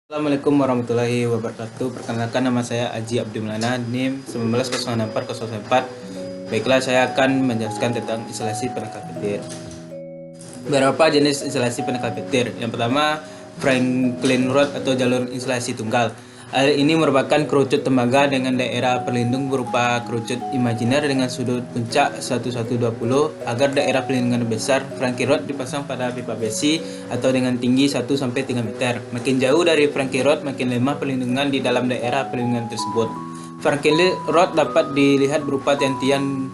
Assalamualaikum warahmatullahi wabarakatuh. Perkenalkan, nama saya Aji Abdul Maulana, NIM 1906404. Baiklah, saya akan menjelaskan tentang instalasi penangkal petir. Beberapa jenis instalasi penangkal petir. Yang pertama, Franklin Rod atau jalur instalasi tunggal. Hal ini merupakan kerucut tembaga dengan daerah perlindung berupa kerucut imajiner dengan sudut puncak 1120 agar daerah perlindungan besar. Franklin Rod dipasang pada pipa besi atau dengan tinggi 1-3 meter. Makin jauh dari Franklin Rod, makin lemah perlindungan di dalam daerah perlindungan tersebut. Franklin Rod dapat dilihat berupa tiang-tiang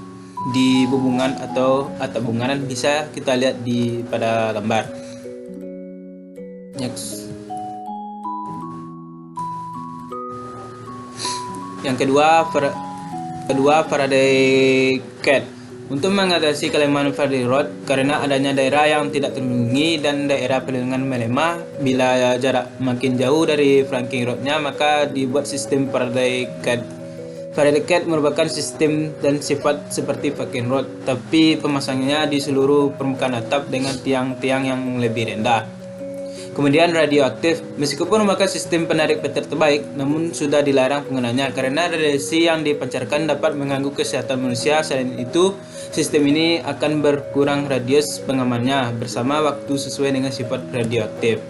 di bubungan atau atap bangunan, bisa kita lihat pada gambar. Next. Yang kedua Faraday Cat. Untuk mengatasi kelemahan Faraday Rod karena adanya daerah yang tidak terlindungi dan daerah perlindungan melemah, bila jarak makin jauh dari Franklin Rodnya, maka dibuat sistem Faraday Cat. Faraday Cat merupakan sistem dan sifat seperti Franklin Rod, tapi pemasangannya di seluruh permukaan atap dengan tiang-tiang yang lebih rendah. Kemudian radioaktif, meskipun merupakan sistem penarik petir terbaik, namun sudah dilarang penggunanya karena radiasi yang dipancarkan dapat mengganggu kesehatan manusia. Selain itu, sistem ini akan berkurang radius pengamannya bersama waktu sesuai dengan sifat radioaktif.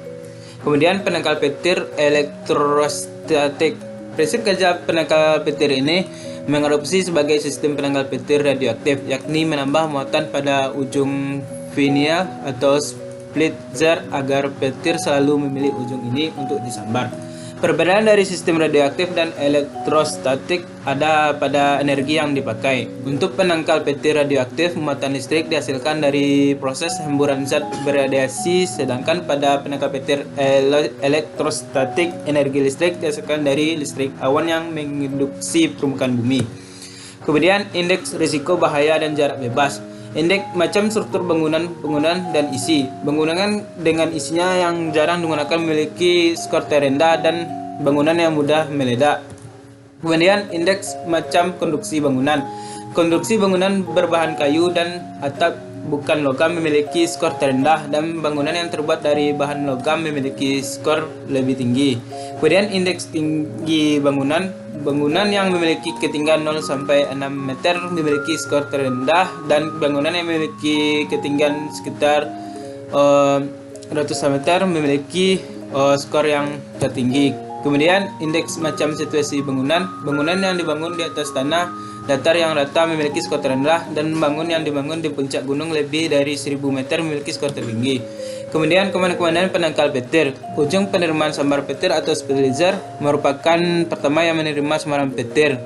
Kemudian penangkal petir elektrostatik. Prinsip kerja penangkal petir ini mengadopsi sebagai sistem penangkal petir radioaktif, yakni menambah muatan pada ujung vinyl atau splitzer agar petir selalu memilih ujung ini untuk disambar. Perbedaan dari sistem radioaktif dan elektrostatik ada pada energi yang dipakai. Untuk penangkal petir radioaktif, muatan listrik dihasilkan dari proses hemburan zat berradiasi, sedangkan pada penangkal petir elektrostatik, energi listrik dihasilkan dari listrik awan yang menginduksi permukaan bumi. Kemudian indeks risiko bahaya dan jarak bebas. Indeks macam struktur bangunan dan isi. Bangunan dengan isinya yang jarang digunakan memiliki skor terendah dan bangunan yang mudah meledak. Kemudian indeks macam konstruksi bangunan. Konstruksi bangunan berbahan kayu dan atap bukan logam memiliki skor terendah, dan bangunan yang terbuat dari bahan logam memiliki skor lebih tinggi. Kemudian indeks tinggi bangunan. Bangunan yang memiliki ketinggian 0-6 meter memiliki skor terendah, dan bangunan yang memiliki ketinggian sekitar ratusan meter memiliki skor yang tertinggi. Kemudian indeks macam situasi bangunan. Bangunan yang dibangun di atas tanah datar yang rata memiliki skor terendah, dan bangunan yang dibangun di puncak gunung lebih dari 1000 meter memiliki skor tertinggi. Kemudian komandan penangkal petir. Ujung penerimaan sambar petir atau splitzer merupakan pertama yang menerima sambaran petir.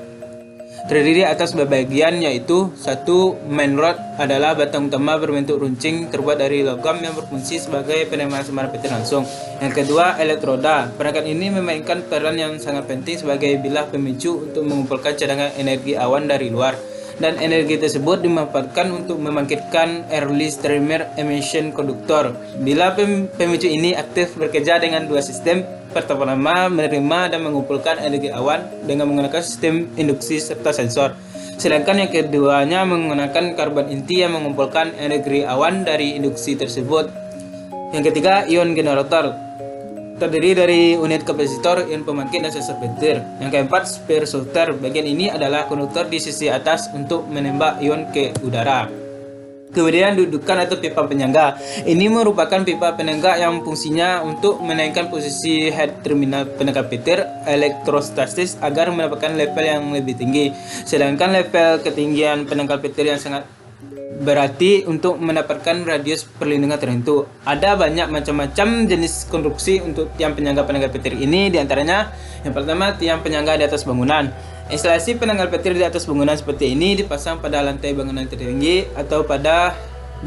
Terdiri atas bagian, yaitu 1. Main rod adalah batang utama berbentuk runcing terbuat dari logam yang berfungsi sebagai penerimaan sambaran petir langsung. Yang kedua, elektroda. Perangkat ini memainkan peran yang sangat penting sebagai bilah pemicu untuk mengumpulkan cadangan energi awan dari luar, dan energi tersebut dimanfaatkan untuk membangkitkan early streamer emission conductor. Bila pemicu ini aktif bekerja dengan dua sistem. Pertama, menerima dan mengumpulkan energi awan dengan menggunakan sistem induksi serta sensor. Sedangkan yang keduanya menggunakan karbon inti yang mengumpulkan energi awan dari induksi tersebut. Yang ketiga, ion generator. Terdiri dari unit kapasitor, ion pembangkit, dan sensor petir. Yang keempat, sphere sorter. Bagian ini adalah konduktor di sisi atas untuk menembak ion ke udara. Kemudian dudukan atau pipa penyangga. Ini merupakan pipa penenggak yang fungsinya untuk menaikkan posisi head terminal penangkal petir elektrostatis agar mendapatkan level yang lebih tinggi. Sedangkan level ketinggian penangkal petir yang sangat berarti untuk mendapatkan radius perlindungan tertentu. Ada banyak macam-macam jenis konstruksi untuk tiang penyangga penangkal petir ini, diantaranya yang pertama, tiang penyangga di atas bangunan. Instalasi penangkal petir di atas bangunan seperti ini dipasang pada lantai bangunan tertinggi atau pada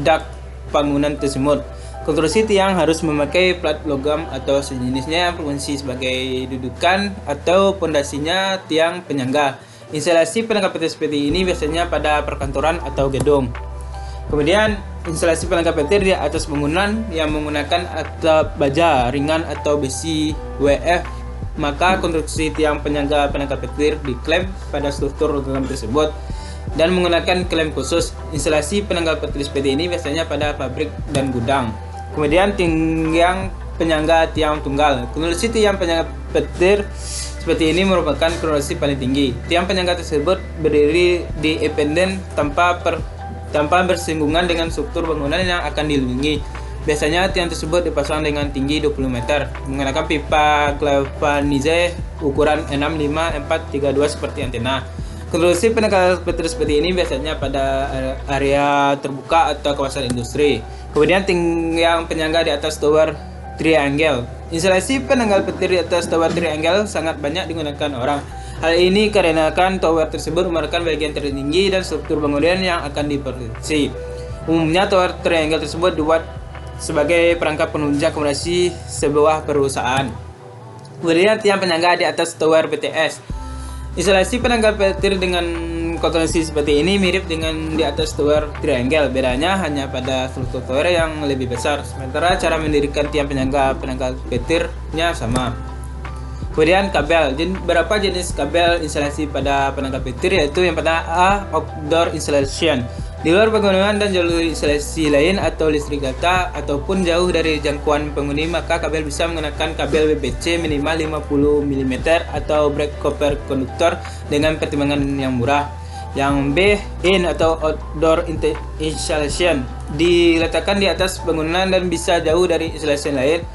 dak bangunan tersebut. Konstruksi tiang harus memakai plat logam atau sejenisnya yang berfungsi sebagai dudukan atau pondasinya tiang penyangga. Instalasi penangkal petir seperti ini biasanya pada perkantoran atau gedung. Kemudian instalasi penangkal petir di atas bangunan yang menggunakan atap baja ringan atau besi WF, maka konstruksi tiang penyangga penangkal petir diklem pada struktur logam tersebut dan menggunakan klem khusus. Instalasi penangkal petir seperti ini biasanya pada pabrik dan gudang. Kemudian tiang penyangga tiang tunggal. Konstruksi tiang penyangga petir seperti ini merupakan konstruksi paling tinggi. Tiang penyangga tersebut berdiri di independen tanpa bersinggungan dengan struktur bangunan yang akan dilindungi. Biasanya tiang tersebut dipasang dengan tinggi 20 meter menggunakan pipa galvanize ukuran 65432 seperti antena. Konstruksi penyangga petir seperti ini biasanya pada area terbuka atau kawasan industri. Kemudian tiang penyangga di atas tower triangle. Instalasi penanggal petir di atas tower triangle sangat banyak digunakan orang. Hal ini karena tower tersebut merupakan bagian tertinggi dan struktur bangunan yang akan diproduksi. Umumnya tower triangle tersebut dibuat sebagai perangkap penunjang komunikasi sebuah perusahaan. Kemudian tiang penyangga di atas tower BTS. Instalasi penanggal petir dengan konstruksi seperti ini mirip dengan di atas tower triangle. Bedanya hanya pada struktur tower yang lebih besar, sementara cara mendirikan tiang penanggal petirnya sama. Kemudian kabel. Beberapa jenis kabel instalasi pada penanggal petir yaitu yang pertama A. Outdoor installation. Di luar bangunan dan jalur instalasi lain atau listrik data ataupun jauh dari jangkauan penghuni, maka kabel bisa menggunakan kabel WPC minimal 50 mm atau break copper conductor dengan pertimbangan yang murah. Yang B. In atau outdoor installation. Diletakkan di atas bangunan dan bisa jauh dari instalasi lain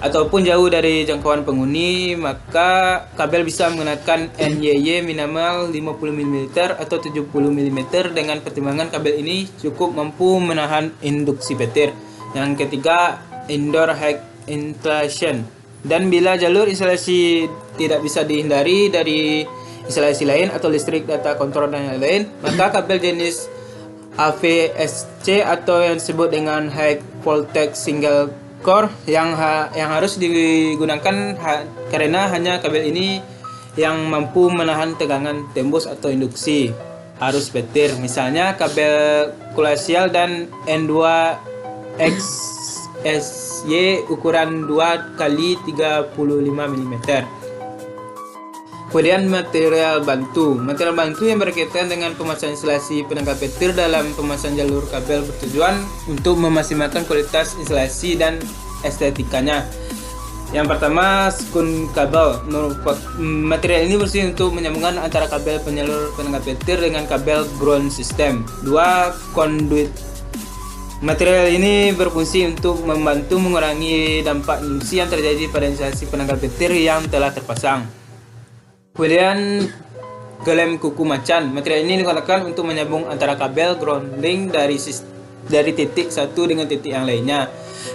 ataupun jauh dari jangkauan penghuni, maka kabel bisa menggunakan NYY minimal 50 mm atau 70 mm dengan pertimbangan kabel ini cukup mampu menahan induksi petir. Yang ketiga, indoor high installation. Dan bila jalur instalasi tidak bisa dihindari dari instalasi lain atau listrik data kontrol dan lain-lain, maka kabel jenis AVSC atau yang disebut dengan high voltage single core yang harus digunakan karena hanya kabel ini yang mampu menahan tegangan tembus atau induksi arus petir. Misalnya kabel koaksial dan N2 XSY ukuran 2 x 35 mm. Kemudian material bantu. Material bantu yang berkaitan dengan pemasangan instalasi penangkal petir dalam pemasangan jalur kabel bertujuan untuk memaksimalkan kualitas instalasi dan estetikanya. Yang pertama, skun kabel. Material ini bersih untuk menyambungkan antara kabel penyalur penangkal petir dengan kabel ground system. 2. Conduit. Material ini berfungsi untuk membantu mengurangi dampak induksi yang terjadi pada instalasi penangkal petir yang telah terpasang. Kemudian gelem kuku macan. Material ini digunakan untuk menyambung antara kabel grounding dari titik satu dengan titik yang lainnya.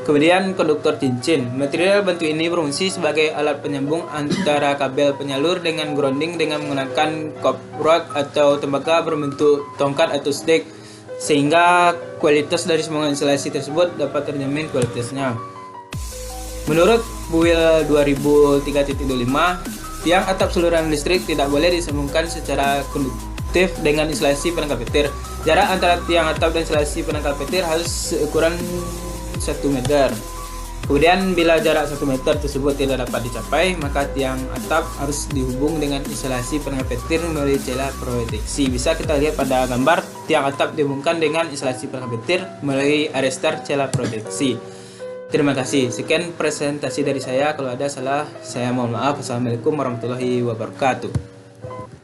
Kemudian konduktor cincin. Material bantu ini berfungsi sebagai alat penyambung antara kabel penyalur dengan grounding dengan menggunakan cop rod atau tembaga berbentuk tongkat atau stick, sehingga kualitas dari semua instalasi tersebut dapat terjamin kualitasnya. Menurut Buil 2003.25, tiang atap saluran listrik tidak boleh disambungkan secara konduktif dengan instalasi penangkal petir. Jarak antara tiang atap dan instalasi penangkal petir harus seukuran 1 meter. Kemudian bila jarak 1 meter tersebut tidak dapat dicapai, maka tiang atap harus dihubung dengan instalasi penangkal petir melalui celah proteksi. Bisa kita lihat pada gambar, tiang atap dihubungkan dengan instalasi penangkal petir melalui arrestar celah proteksi. Terima kasih. Sekian presentasi dari saya. Kalau ada salah, saya mohon maaf. Assalamualaikum warahmatullahi wabarakatuh.